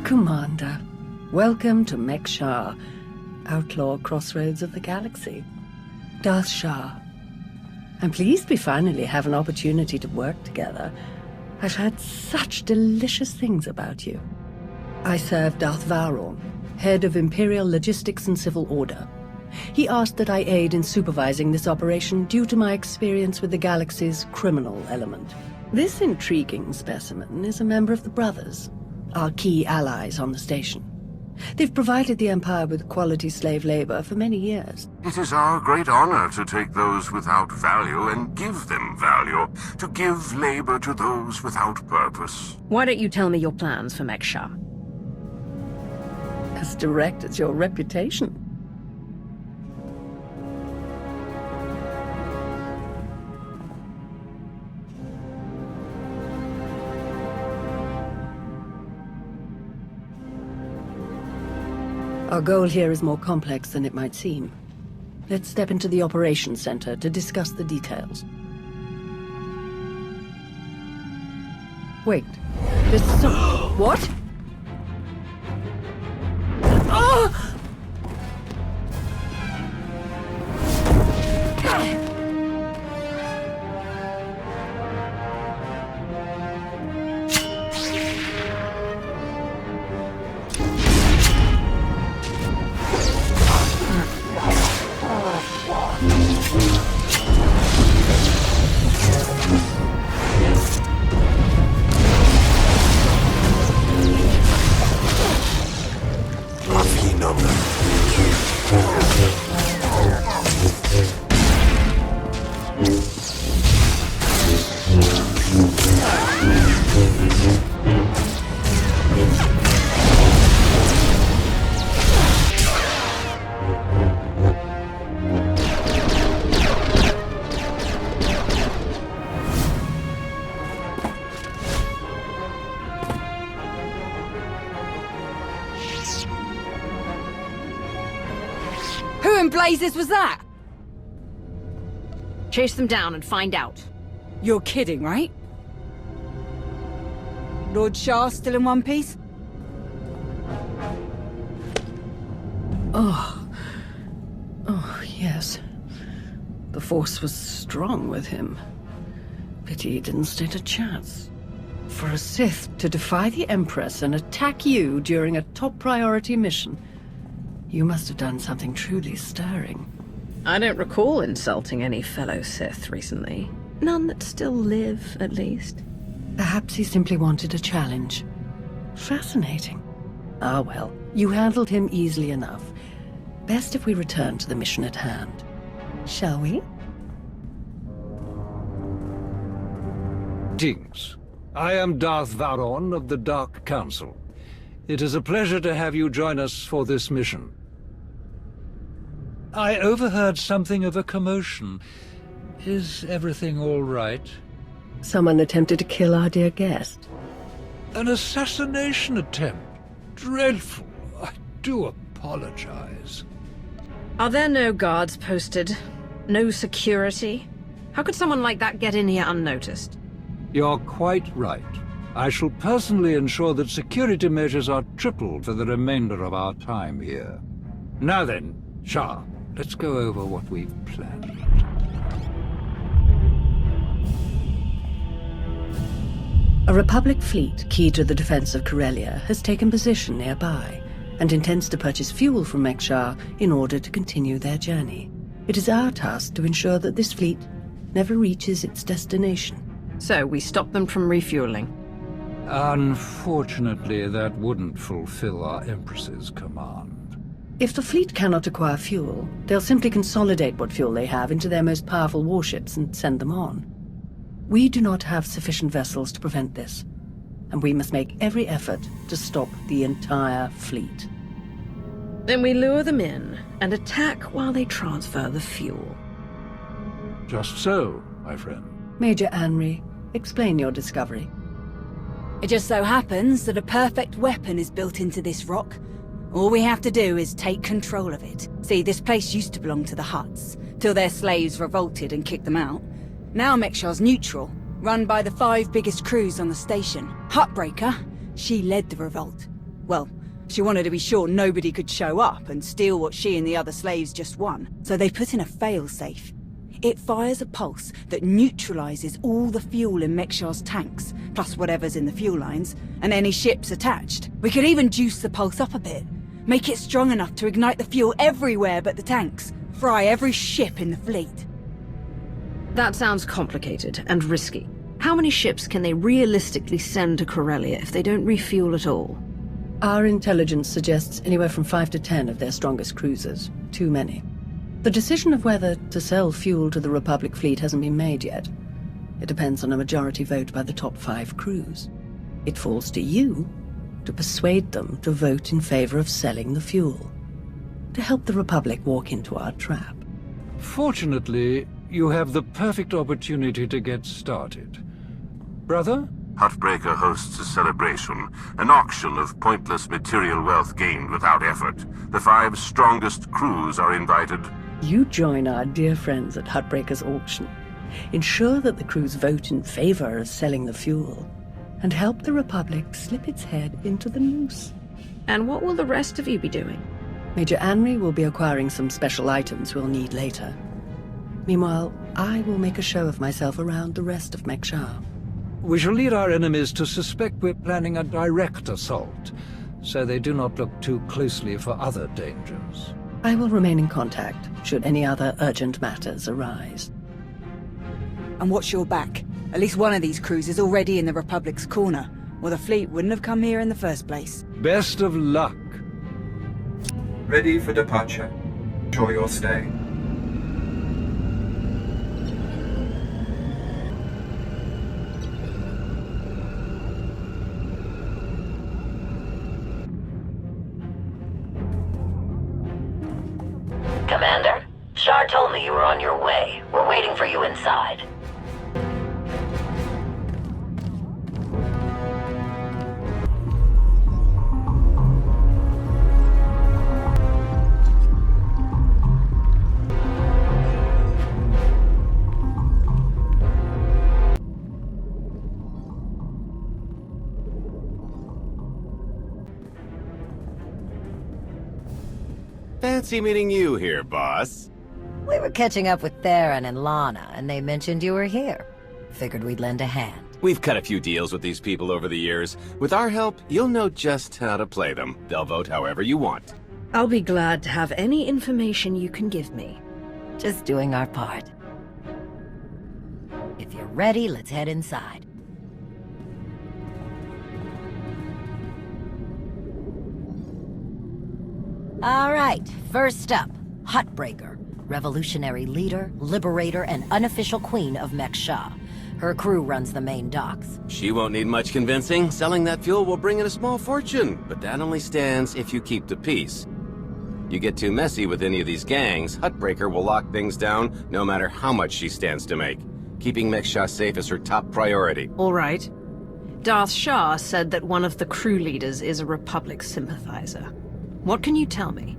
Commander, welcome to Meksha, outlaw crossroads of the galaxy. Darth Shah. I'm pleased we finally have an opportunity to work together. I've heard such delicious things about you. I serve Darth Varon, head of Imperial Logistics and Civil Order. He asked that I aid in supervising this operation due to my experience with the galaxy's criminal element. This intriguing specimen is a member of the Brothers, our key allies on the station. They've provided the Empire with quality slave labor for many years. It is our great honor to take those without value and give them value, to give labor to those without purpose. Why don't you tell me your plans for Meksha? As direct as your reputation. Our goal here is more complex than it might seem. Let's step into the operations center to discuss the details. Wait, there's some... What? Oh! Who in blazes was that? Chase them down and find out. You're kidding, right? Lord Shah still in one piece? Oh, yes. The Force was strong with him. Pity he didn't stand a chance. For a Sith to defy the Empress and attack you during a top priority mission, you must have done something truly stirring. I don't recall insulting any fellow Sith recently. None that still live, at least. Perhaps he simply wanted a challenge. Fascinating. Ah well, you handled him easily enough. Best if we return to the mission at hand. Shall we? Greetings. I am Darth Varon of the Dark Council. It is a pleasure to have you join us for this mission. I overheard something of a commotion. Is everything all right? Someone attempted to kill our dear guest. An assassination attempt. Dreadful. I do apologize. Are there no guards posted? No security? How could someone like that get in here unnoticed? You're quite right. I shall personally ensure that security measures are tripled for the remainder of our time here. Now then, Shah, let's go over what we've planned. A Republic fleet key to the defense of Corellia has taken position nearby and intends to purchase fuel from Meksha in order to continue their journey. It is our task to ensure that this fleet never reaches its destination. So we stop them from refueling. Unfortunately, that wouldn't fulfill our Empress's command. If the fleet cannot acquire fuel, they'll simply consolidate what fuel they have into their most powerful warships and send them on. We do not have sufficient vessels to prevent this, and we must make every effort to stop the entire fleet. Then we lure them in and attack while they transfer the fuel. Just so, my friend. Major Anri, explain your discovery. It just so happens that a perfect weapon is built into this rock. All we have to do is take control of it. See, this place used to belong to the Hutts, till their slaves revolted and kicked them out. Now Meksha's neutral, run by the 5 biggest crews on the station. Huttbreaker, she led the revolt. Well, she wanted to be sure nobody could show up and steal what she and the other slaves just won. So they put in a failsafe. It fires a pulse that neutralizes all the fuel in Meksha's tanks, plus whatever's in the fuel lines, and any ships attached. We could even juice the pulse up a bit. Make it strong enough to ignite the fuel everywhere but the tanks. Fry every ship in the fleet. That sounds complicated and risky. How many ships can they realistically send to Corellia if they don't refuel at all? Our intelligence suggests anywhere from 5 to 10 of their strongest cruisers. Too many. The decision of whether to sell fuel to the Republic fleet hasn't been made yet. It depends on a majority vote by the top 5 crews. It falls to you to persuade them to vote in favor of selling the fuel, to help the Republic walk into our trap. Fortunately, you have the perfect opportunity to get started. Brother? Huttbreaker hosts a celebration, an auction of pointless material wealth gained without effort. The 5 strongest crews are invited. You join our dear friends at Huttbreaker's auction. Ensure that the crews vote in favor of selling the fuel, and help the Republic slip its head into the noose. And what will the rest of you be doing? Major Anri will be acquiring some special items we'll need later. Meanwhile, I will make a show of myself around the rest of Meksha. We shall lead our enemies to suspect we're planning a direct assault, so they do not look too closely for other dangers. I will remain in contact, should any other urgent matters arise. And watch your back. At least one of these crews is already in the Republic's corner, or the fleet wouldn't have come here in the first place. Best of luck. Ready for departure. Enjoy your stay. Commander, Shar told me you were on your way. We're waiting for you inside. Fancy meeting you here, boss. We were catching up with Theron and Lana, and they mentioned you were here. Figured we'd lend a hand. We've cut a few deals with these people over the years. With our help, you'll know just how to play them. They'll vote however you want. I'll be glad to have any information you can give me. Just doing our part. If you're ready, let's head inside. All right, first up, Huttbreaker, revolutionary leader, liberator, and unofficial queen of Meksha. Her crew runs the main docks. She won't need much convincing. Selling that fuel will bring in a small fortune, but that only stands if you keep the peace. You get too messy with any of these gangs, Huttbreaker will lock things down no matter how much she stands to make. Keeping Meksha safe is her top priority. All right. Darth Shah said that one of the crew leaders is a Republic sympathizer. What can you tell me?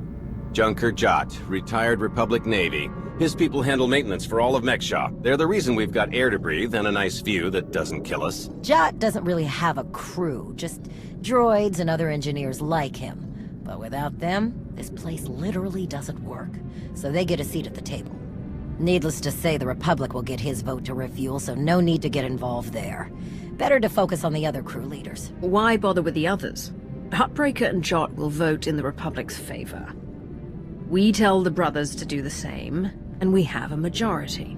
Junker Jot, retired Republic Navy. His people handle maintenance for all of Meksha. They're the reason we've got air to breathe and a nice view that doesn't kill us. Jot doesn't really have a crew, just droids and other engineers like him. But without them, this place literally doesn't work. So they get a seat at the table. Needless to say, the Republic will get his vote to refuel, so no need to get involved there. Better to focus on the other crew leaders. Why bother with the others? Huttbreaker and Jot will vote in the Republic's favor. We tell the brothers to do the same, and we have a majority.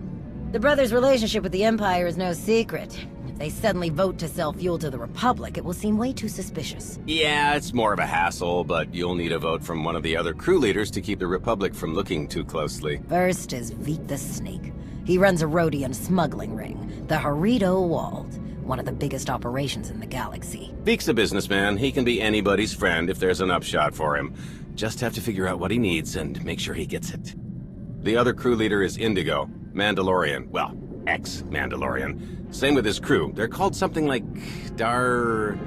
The brothers' relationship with the Empire is no secret. If they suddenly vote to sell fuel to the Republic, it will seem way too suspicious. Yeah, it's more of a hassle, but you'll need a vote from one of the other crew leaders to keep the Republic from looking too closely. First is Veek the Snake. He runs a Rhodian smuggling ring, the Harrido Walled, one of the biggest operations in the galaxy. Veek's a businessman. He can be anybody's friend if there's an upshot for him. Just have to figure out what he needs and make sure he gets it. The other crew leader is Indigo, Mandalorian. Well, ex-Mandalorian. Same with his crew. They're called something like Darmanda.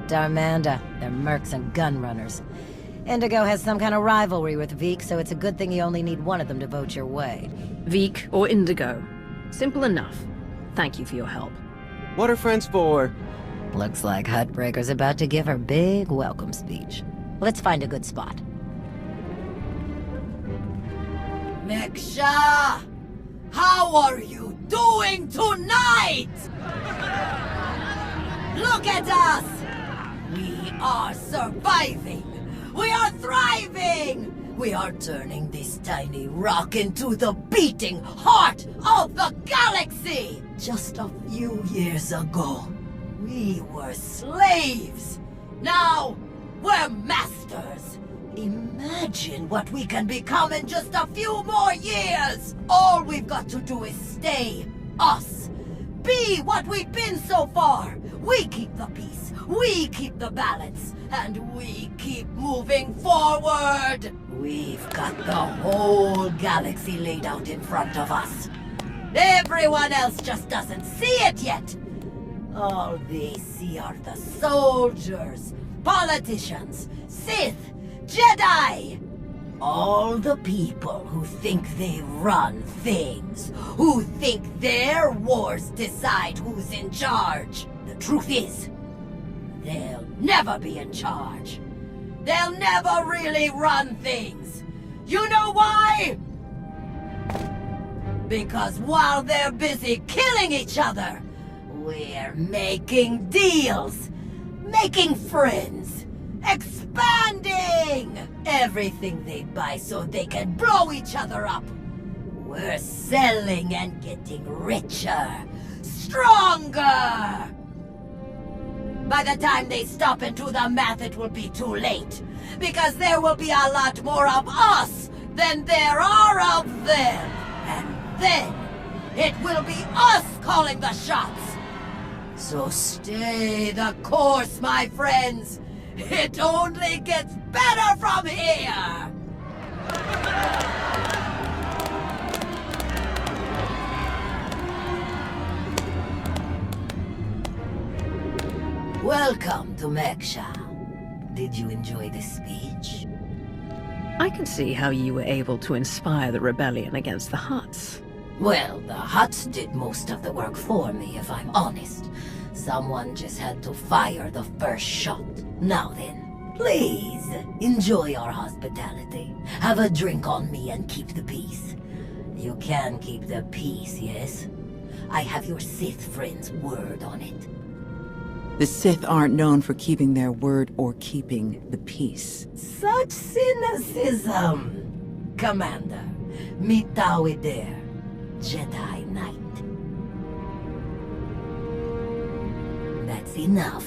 They're mercs and gun runners. Indigo has some kind of rivalry with Veek, so it's a good thing you only need one of them to vote your way. Veek or Indigo. Simple enough. Thank you for your help. What are friends for? Looks like Huttbreaker's about to give her big welcome speech. Let's find a good spot. Meksha! How are you doing tonight? Look at us! We are surviving! We are thriving! We are turning this tiny rock into the beating heart of the galaxy! Just a few years ago, we were slaves. Now, we're masters. Imagine what we can become in just a few more years. All we've got to do is stay us. Be what we've been so far. We keep the peace. We keep the balance. And we keep moving forward. We've got the whole galaxy laid out in front of us. Everyone else just doesn't see it yet. All they see are the soldiers, politicians, Sith, Jedi. All the people who think they run things, who think their wars decide who's in charge. The truth is, they'll never be in charge. They'll never really run things. You know why? Because while they're busy killing each other, we're making deals, making friends, expanding everything they buy so they can blow each other up. We're selling and getting richer, stronger. By the time they stop and do the math, it will be too late. Because there will be a lot more of us than there are of them. And then, it will be us calling the shots. So stay the course, my friends. It only gets better from here. Welcome to Meksha. Did you enjoy this speech? I can see how you were able to inspire the rebellion against the Hutts. Well, the Hutts did most of the work for me, if I'm honest. Someone just had to fire the first shot. Now then, please, enjoy our hospitality. Have a drink on me and keep the peace. You can keep the peace, yes? I have your Sith friend's word on it. The Sith aren't known for keeping their word or keeping the peace. Such cynicism! Commander, meet Tawi there, Jedi Knight. That's enough.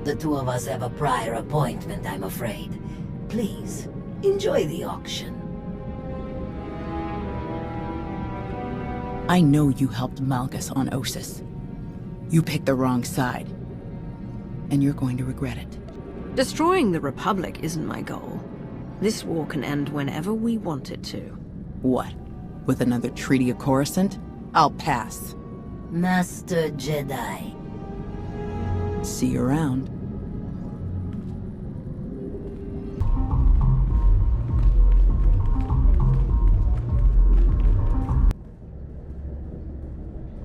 The two of us have a prior appointment, I'm afraid. Please, enjoy the auction. I know you helped Malgus on Ossus. You picked the wrong side. And you're going to regret it. Destroying the Republic isn't my goal. This war can end whenever we want it to. What? With another Treaty of Coruscant? I'll pass. Master Jedi. See you around.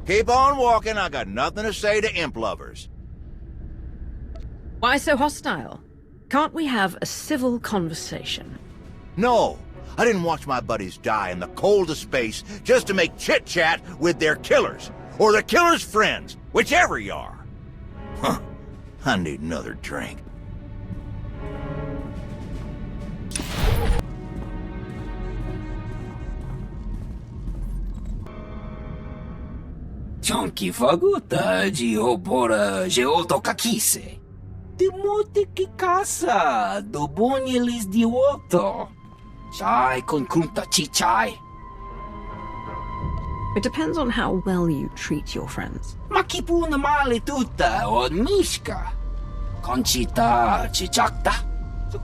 Keep on walking, I got nothing to say to imp lovers. Why so hostile? Can't we have a civil conversation? No, I didn't watch my buddies die in the cold of space just to make chit-chat with their killers, or their killers' friends, whichever you are. Huh, I need another drink. Chonky faguta geopora geotokakise. Demote que casa, do bonyelis dioto. Chai con kunta chichai. It depends on how well you treat your friends. Makipuna male tuta or mishka. Conchita chichakta.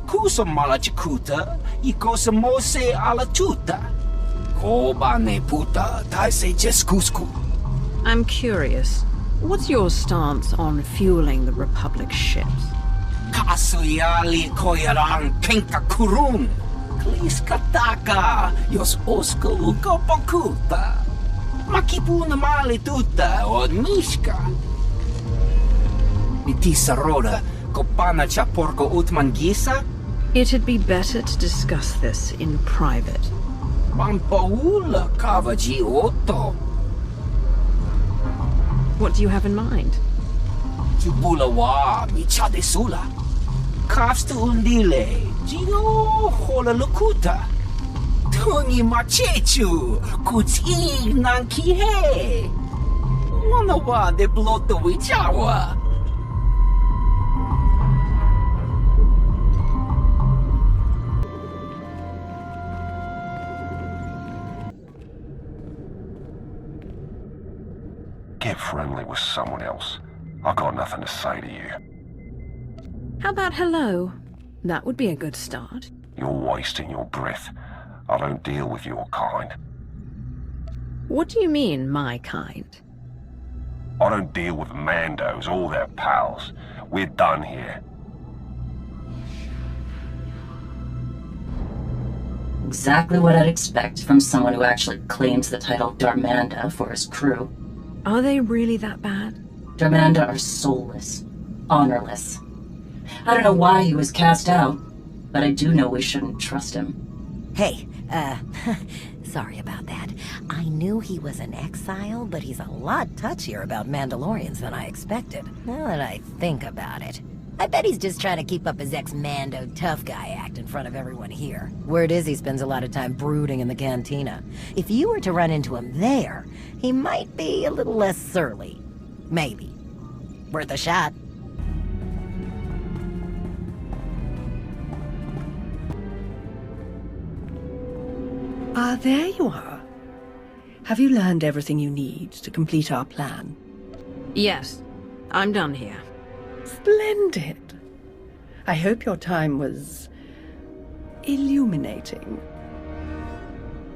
Kusa mala chikuta, ikosa mose ala tuta. Kobane puta, taise jeskusku. I'm curious. What's your stance on fueling the Republic's ships? Kasuyali koyaran pinka kurun. Kliskataka, yos oska ukopokuta. Makipuna male tuta or mishka. Mitisaroda, Kopana Chaporko Utmangisa? It'd be better to discuss this in private. Pampaula Kavaji Otto. What do you have in mind? Jubulawa Michadesula. Kafsta Undile. Gio Hola Lukuta. Tungi Machechu. Kuti Nankihe. Wanawa de Bloto Wichawa. Get friendly with someone else. I've got nothing to say to you. How about hello? That would be a good start. You're wasting your breath. I don't deal with your kind. What do you mean, my kind? I don't deal with Mandos or their pals. We're done here. Exactly what I'd expect from someone who actually claims the title Darmanda for his crew. Are they really that bad? Darmanda are soulless, honorless. I don't know why he was cast out, but I do know we shouldn't trust him. Hey, sorry about that. I knew he was an exile, but he's a lot touchier about Mandalorians than I expected. Now that I think about it, I bet he's just trying to keep up his ex-Mando tough guy act in front of everyone here. Word is he spends a lot of time brooding in the cantina. If you were to run into him there, he might be a little less surly. Maybe. Worth a shot. Ah, there you are. Have you learned everything you need to complete our plan? Yes, I'm done here. Splendid. I hope your time was illuminating.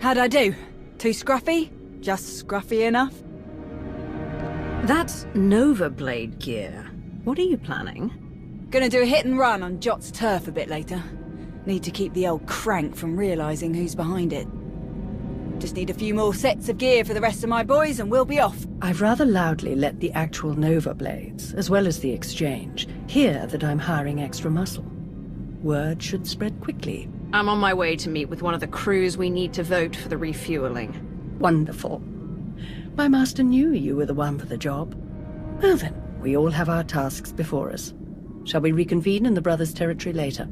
How'd I do? Too scruffy? Just scruffy enough? That's Nova Blade gear. What are you planning? Gonna do a hit and run on Jot's turf a bit later. Need to keep the old crank from realizing who's behind it. Just need a few more sets of gear for the rest of my boys and we'll be off. I've rather loudly let the actual Nova Blades, as well as the Exchange, hear that I'm hiring extra muscle. Word should spread quickly. I'm on my way to meet with one of the crews we need to vote for the refueling. Wonderful. My master knew you were the one for the job. Well then, we all have our tasks before us. Shall we reconvene in the Brothers' territory later?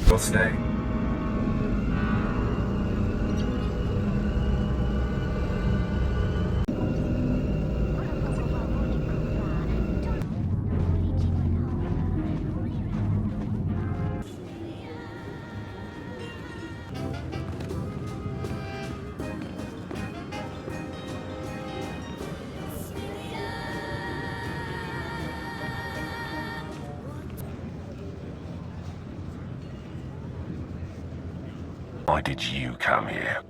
You'll stay. Why did you come here?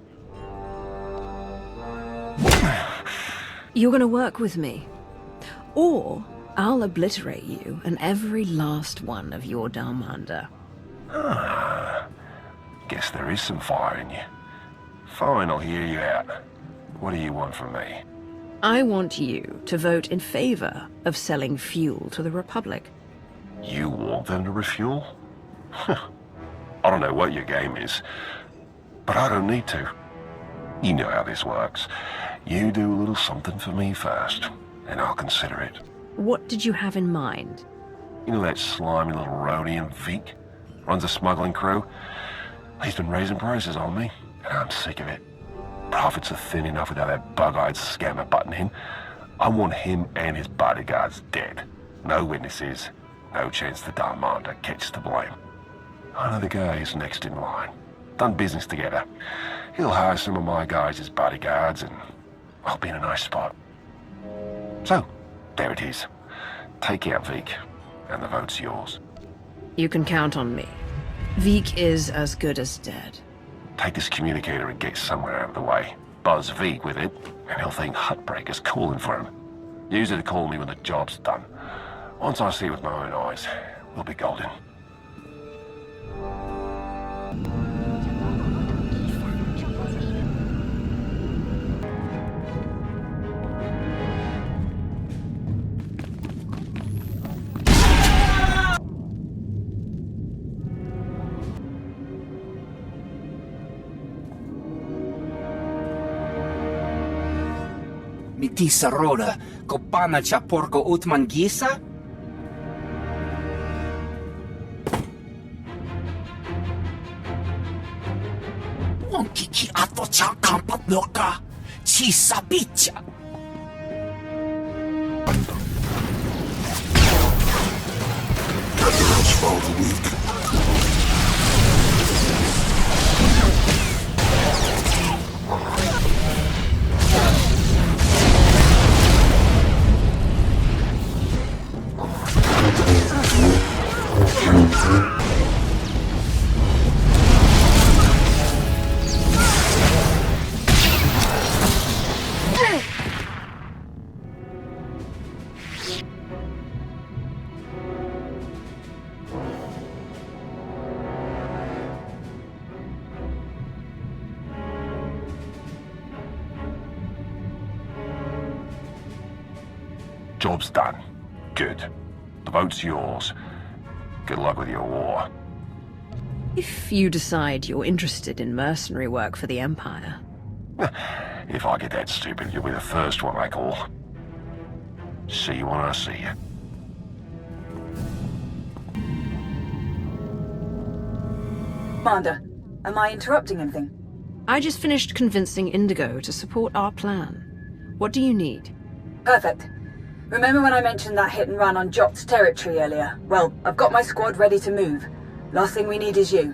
You're gonna work with me. Or I'll obliterate you and every last one of your Darmanda. Ah, guess there is some fire in you. Fine, I'll hear you out. What do you want from me? I want you to vote in favor of selling fuel to the Republic. You want them to refuel? I don't know what your game is, but I don't need to. You know how this works. You do a little something for me first, and I'll consider it. What did you have in mind? You know that slimy little Rhodian Veek? Runs a smuggling crew? He's been raising prices on me, and I'm sick of it. Profits are thin enough without that bug-eyed scammer butting in. I want him and his bodyguards dead. No witnesses, no chance the Darmanda gets to blame. I know the guy who's next in line. Done business together. He'll hire some of my guys as bodyguards, and I'll be in a nice spot. So, there it is. Take out Veek, and the vote's yours. You can count on me. Veek is as good as dead. Take this communicator and get somewhere out of the way. Buzz Veek with it, and he'll think Huttbreaker's calling for him. Use it to call me when the job's done. Once I see it with my own eyes, we'll be golden. Mitisa roda, kopana cha porco utmangisa? Kiki ato cha kampat loka, chisa bicha. Everyone's fall the weak. Job's done. Good. The vote's yours. Good luck with your war. If you decide you're interested in mercenary work for the Empire. If I get that stupid, you'll be the first one I call. See you when I see you. Commander, am I interrupting anything? I just finished convincing Indigo to support our plan. What do you need? Perfect. Remember when I mentioned that hit and run on Jot's territory earlier? Well, I've got my squad ready to move. Last thing we need is you.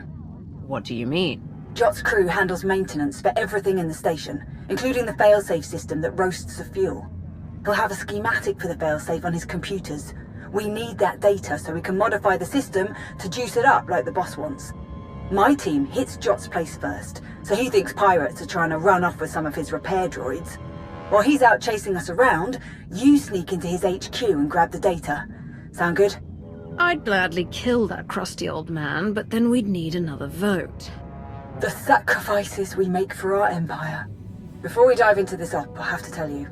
What do you mean? Jot's crew handles maintenance for everything in the station, including the failsafe system that roasts the fuel. He'll have a schematic for the failsafe on his computers. We need that data so we can modify the system to juice it up like the boss wants. My team hits Jot's place first, so he thinks pirates are trying to run off with some of his repair droids. While he's out chasing us around, you sneak into his HQ and grab the data. Sound good? I'd gladly kill that crusty old man, but then we'd need another vote. The sacrifices we make for our empire. Before we dive into this op, I have to tell you,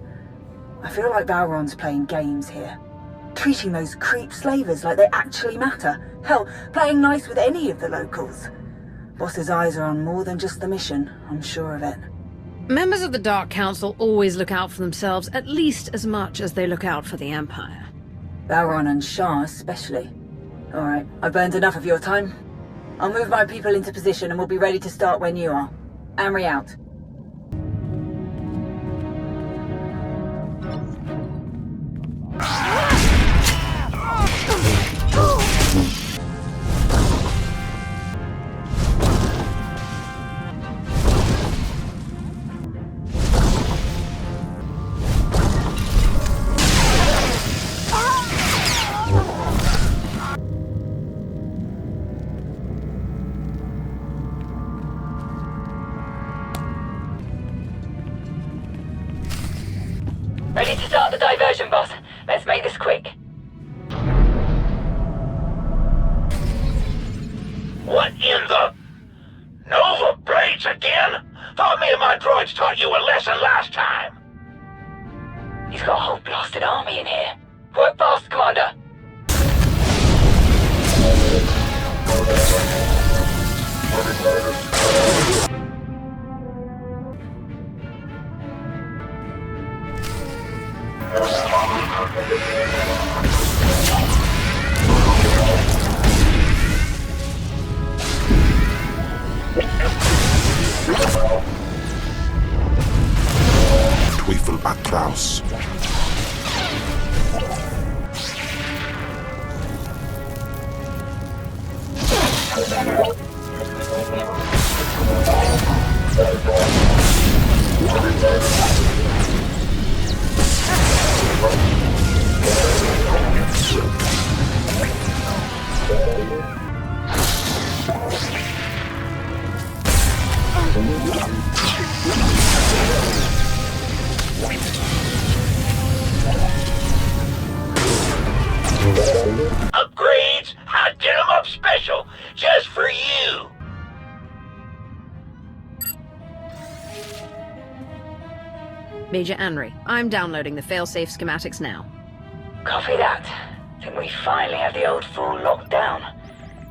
I feel like Balron's playing games here. Treating those creep slavers like they actually matter. Hell, playing nice with any of the locals. Boss's eyes are on more than just the mission, I'm sure of it. Members of the Dark Council always look out for themselves at least as much as they look out for the Empire. Balron and Shan especially. Alright, I've burned enough of your time. I'll move my people into position and we'll be ready to start when you are. Amri out. Ready to start the diversion, boss. Let's make this quick. What in the... Nova Blades again? Thought me and my droids taught you a lesson last time. He's got a whole blasted army in here. Work fast, Commander. Teufel Atlas. Upgrades? I'd get them up special, just for you. Major Anri, I'm downloading the failsafe schematics now. Copy that. Think we finally have the old fool locked down.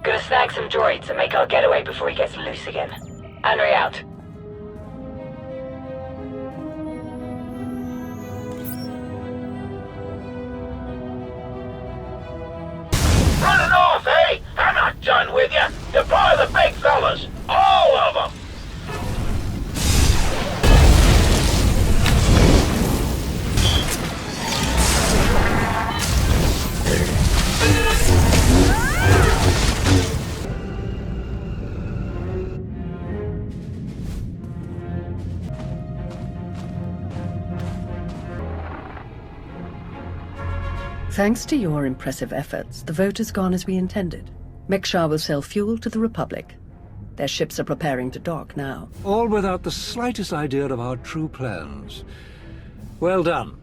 Gonna snag some droids and make our getaway before he gets loose again. Anri out. Thanks to your impressive efforts, the vote has gone as we intended. Meksha will sell fuel to the Republic. Their ships are preparing to dock now. All without the slightest idea of our true plans. Well done.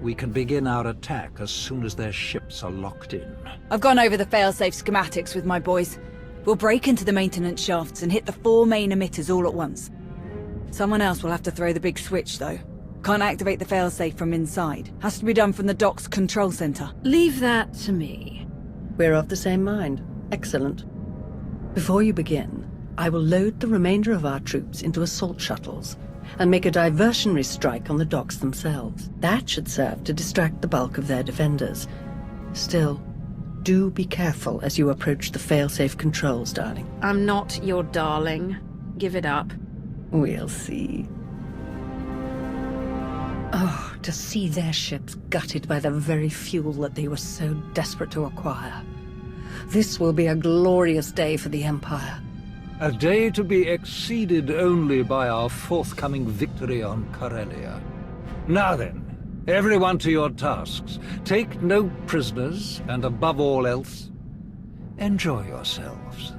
We can begin our attack as soon as their ships are locked in. I've gone over the failsafe schematics with my boys. We'll break into the maintenance shafts and hit the 4 main emitters all at once. Someone else will have to throw the big switch, though. Can't activate the failsafe from inside. Has to be done from the dock's control center. Leave that to me. We're of the same mind. Excellent. Before you begin, I will load the remainder of our troops into assault shuttles and make a diversionary strike on the docks themselves. That should serve to distract the bulk of their defenders. Still, do be careful as you approach the failsafe controls, darling. I'm not your darling. Give it up. We'll see. Oh, to see their ships gutted by the very fuel that they were so desperate to acquire. This will be a glorious day for the Empire. A day to be exceeded only by our forthcoming victory on Corellia. Now then, everyone to your tasks. Take no prisoners, and above all else, enjoy yourselves.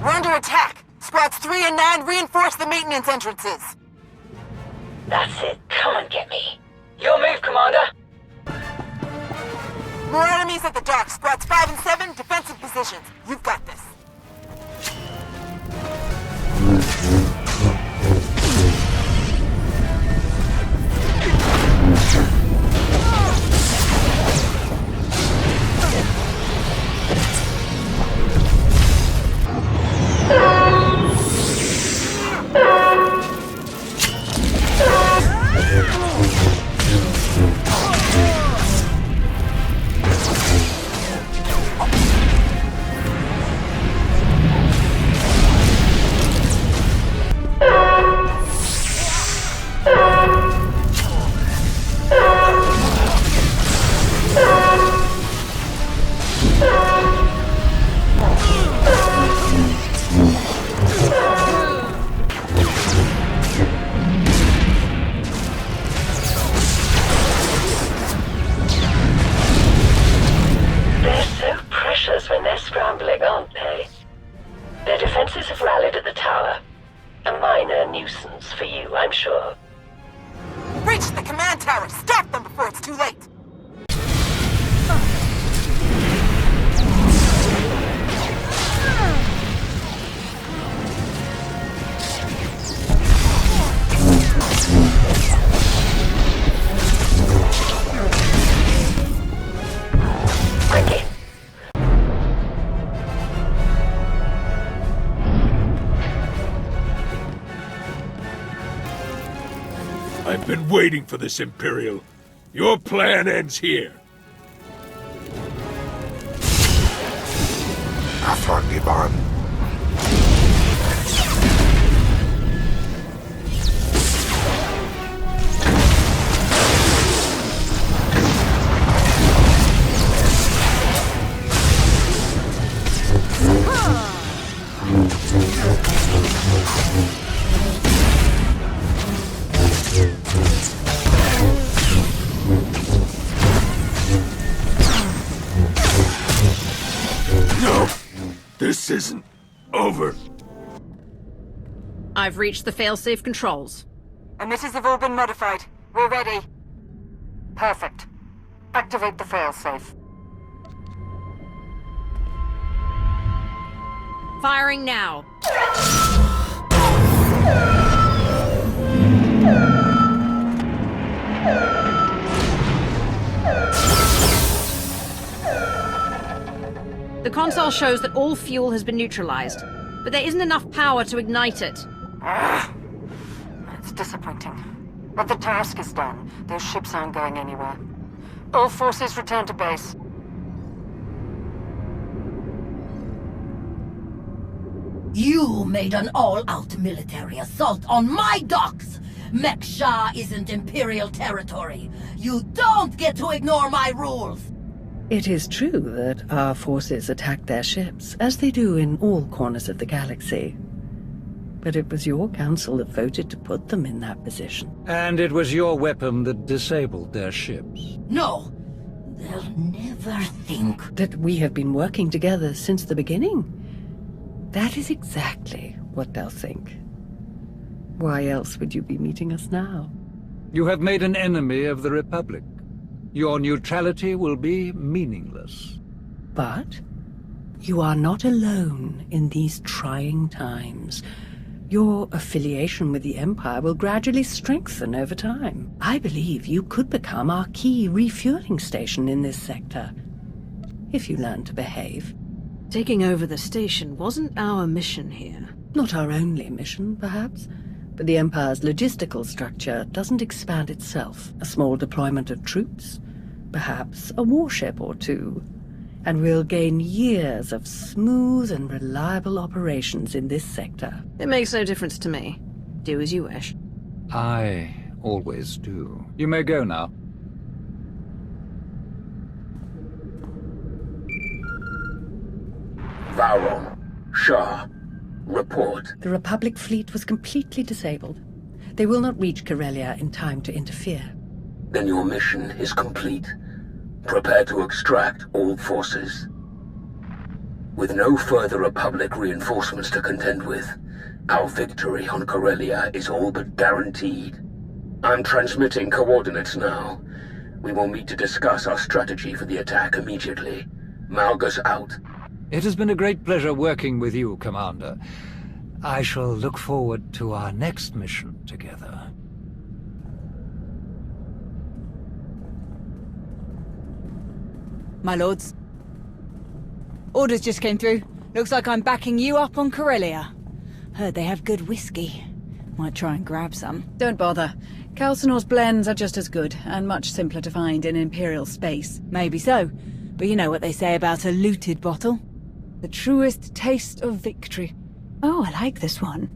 We're under attack! Squads 3 and 9 reinforce the maintenance entrances! That's it. Come and get me. Your move, Commander! More enemies at the dock. Squads 5 and 7, defensive positions. You've got this. I've been waiting for this, Imperial. Your plan ends here. Aftergeben. No! This isn't over. I've reached the failsafe controls. Emitters have all been modified. We're ready. Perfect. Activate the failsafe. Firing now. The console shows that all fuel has been neutralized, but there isn't enough power to ignite it. That's disappointing. But the task is done. Those ships aren't going anywhere. All forces return to base. You made an all-out military assault on my docks! Meksha isn't Imperial territory. You don't get to ignore my rules! It is true that our forces attacked their ships, as they do in all corners of the galaxy. But it was your council that voted to put them in that position. And it was your weapon that disabled their ships. No! They'll never think that we have been working together since the beginning. That is exactly what they'll think. Why else would you be meeting us now? You have made an enemy of the Republic. Your neutrality will be meaningless. But you are not alone in these trying times. Your affiliation with the Empire will gradually strengthen over time. I believe you could become our key refueling station in this sector, if you learn to behave. Taking over the station wasn't our mission here. Not our only mission, perhaps, but the Empire's logistical structure doesn't expand itself. A small deployment of troops, perhaps a warship or two, and we'll gain years of smooth and reliable operations in this sector. It makes no difference to me. Do as you wish. I always do. You may go now. Theron, Shah, report. The Republic fleet was completely disabled. They will not reach Corellia in time to interfere. Then your mission is complete. Prepare to extract all forces. With no further Republic reinforcements to contend with, our victory on Corellia is all but guaranteed. I'm transmitting coordinates now. We will meet to discuss our strategy for the attack immediately. Malgus out. It has been a great pleasure working with you, Commander. I shall look forward to our next mission together. My lords. Orders just came through. Looks like I'm backing you up on Corellia. Heard they have good whiskey. Might try and grab some. Don't bother. Calcinor's blends are just as good, and much simpler to find in Imperial space. Maybe so, but you know what they say about a looted bottle? The truest taste of victory. Oh, I like this one.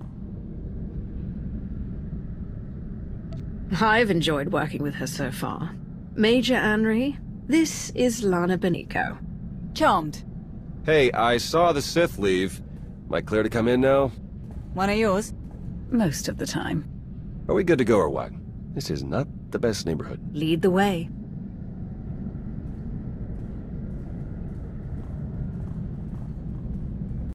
I've enjoyed working with her so far. Major Anri, this is Lana Benico. Charmed. Hey, I saw the Sith leave. Am I clear to come in now? One of yours? Most of the time. Are we good to go or what? This is not the best neighborhood. Lead the way.